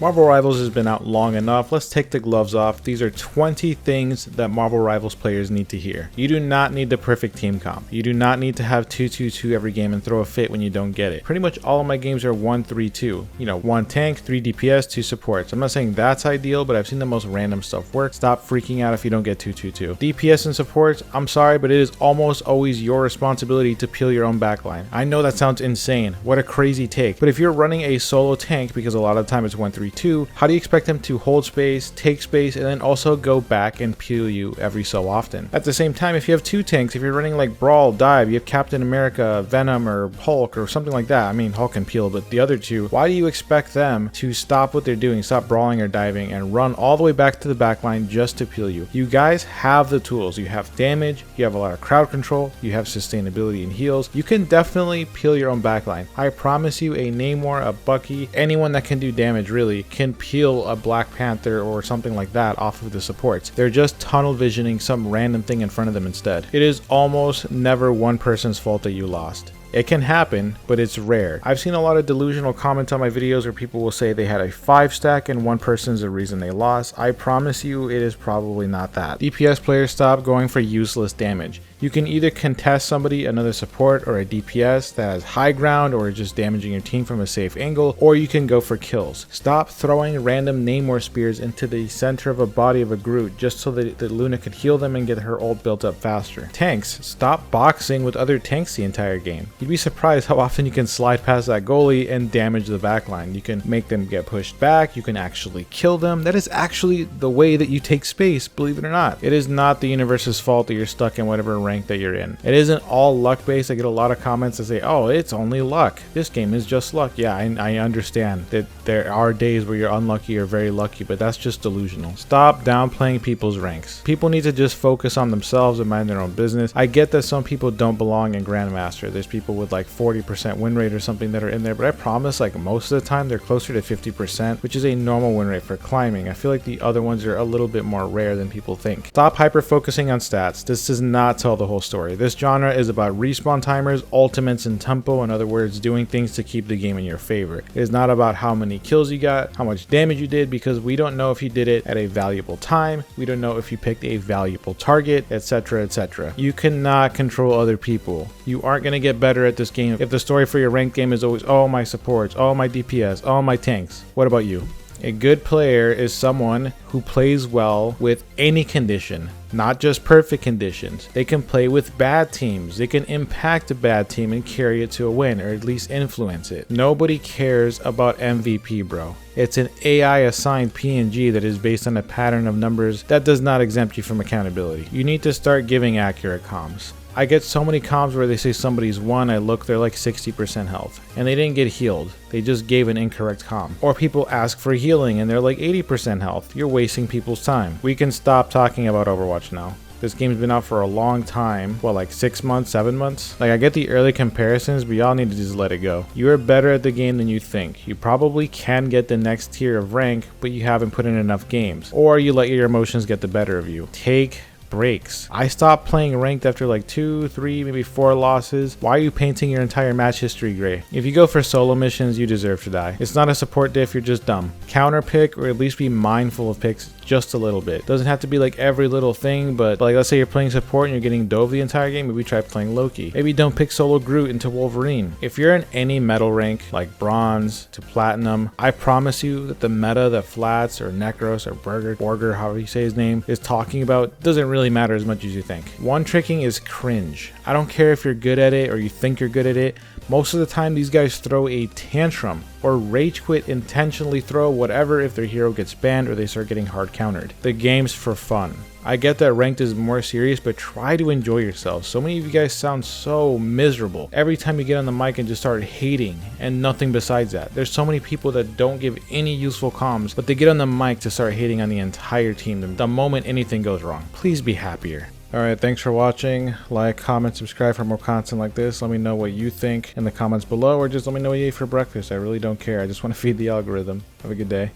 Marvel Rivals has been out long enough. Let's take the gloves off. These are 20 things that Marvel Rivals players need to hear. You do not need the perfect team comp. You do not need to have 2-2-2 every game and throw a fit when you don't get it. Pretty much all of my games are 1-3-2. You know, 1 tank, 3 DPS, 2 supports. I'm not saying that's ideal, but I've seen the most random stuff work. Stop freaking out if you don't get 2-2-2. DPS and supports, I'm sorry, but it is almost always your responsibility to peel your own backline. I know that sounds insane. What a crazy take. But if you're running a solo tank, because a lot of the time it's 1-3-2, how do you expect them to hold space, take space, and then also go back and peel you every so often? At the same time, if you have 2 tanks, if you're running like Brawl, Dive, you have Captain America, Venom, or Hulk, or something like that. I mean, Hulk can peel, but the other 2, why do you expect them to stop what they're doing, stop brawling or diving, and run all the way back to the backline just to peel you? You guys have the tools. You have damage, you have a lot of crowd control, you have sustainability and heals. You can definitely peel your own backline. I promise you, a Namor, a Bucky, anyone that can do damage really can peel a Black Panther or something like that off of the supports. They're just tunnel visioning some random thing in front of them instead. It is almost never one person's fault that you lost. It can happen, but it's rare. I've seen a lot of delusional comments on my videos where people will say they had a 5 stack and one person's the reason they lost. I promise you it is probably not that. DPS players stop going for useless damage. You can either contest somebody, another support, or a DPS that has high ground or is just damaging your team from a safe angle, or you can go for kills. Stop throwing random Namor spears into the center of a body of a Groot just so that Luna could heal them and get her ult built up faster. Tanks, stop boxing with other tanks the entire game. You'd be surprised how often you can slide past that goalie and damage the backline. You can make them get pushed back, you can actually kill them. That is actually the way that you take space, believe it or not. It is not the universe's fault that you're stuck in whatever rank that you're in. It isn't all luck based. I get a lot of comments that say, oh, it's only luck. This game is just luck. Yeah, I understand that there are days where you're unlucky or very lucky, but that's just delusional. Stop downplaying people's ranks. People need to just focus on themselves and mind their own business. I get that some people don't belong in Grandmaster. There's people with like 40% win rate or something that are in there, but I promise like most of the time they're closer to 50%, which is a normal win rate for climbing. I feel like the other ones are a little bit more rare than people think. Stop hyper focusing on stats. This does not tell the whole story. This genre is about respawn timers, ultimates, and tempo. In other words, doing things to keep the game in your favor. It is not about how many kills you got, how much damage you did, because we don't know if you did it at a valuable time. We don't know if you picked a valuable target, etc, etc. You cannot control other people. You aren't going to get better at this game if the story for your ranked game is always, oh, my supports, oh, my DPS, oh, my tanks. What about you? A good player is someone who plays well with any condition, not just perfect conditions. They can play with bad teams. They can impact a bad team and carry it to a win, or at least influence it. Nobody cares about MVP, bro. It's an AI assigned PNG that is based on a pattern of numbers that does not exempt you from accountability. You need to start giving accurate comms. I get so many comms where they say somebody's won, I look, they're like 60% health, and they didn't get healed. They just gave an incorrect comm. Or people ask for healing and they're like 80% health. You're wasting people's time. We can stop talking about Overwatch now. This game's been out for a long time. What, like 6 months, 7 months? Like, I get the early comparisons, but y'all need to just let it go. You are better at the game than you think. You probably can get the next tier of rank, but you haven't put in enough games. Or you let your emotions get the better of you. Take breaks. I stopped playing ranked after like 2, 3, maybe 4 losses. Why are you painting your entire match history gray? If you go for solo missions, you deserve to die. It's not a support diff, you're just dumb. Counter pick, or at least be mindful of picks just a little bit. Doesn't have to be like every little thing, but like let's say you're playing support and you're getting dove the entire game, maybe try playing Loki. Maybe don't pick solo Groot into Wolverine. If you're in any metal rank, like bronze to platinum, I promise you that the meta that Flats or Necros or Borger, however you say his name, is talking about doesn't really matter as much as you think. One tricking is cringe. I don't care if you're good at it or you think you're good at it. Most of the time these guys throw a tantrum or rage quit, intentionally throw whatever if their hero gets banned or they start getting hard countered. The game's for fun. I get that ranked is more serious, but try to enjoy yourself. So many of you guys sound so miserable every time you get on the mic and just start hating and nothing besides that. There's so many people that don't give any useful comms, but they get on the mic to start hating on the entire team the moment anything goes wrong. Please be happier. Alright, thanks for watching. Like, comment, subscribe for more content like this. Let me know what you think in the comments below, or just let me know what you ate for breakfast. I really don't care. I just want to feed the algorithm. Have a good day.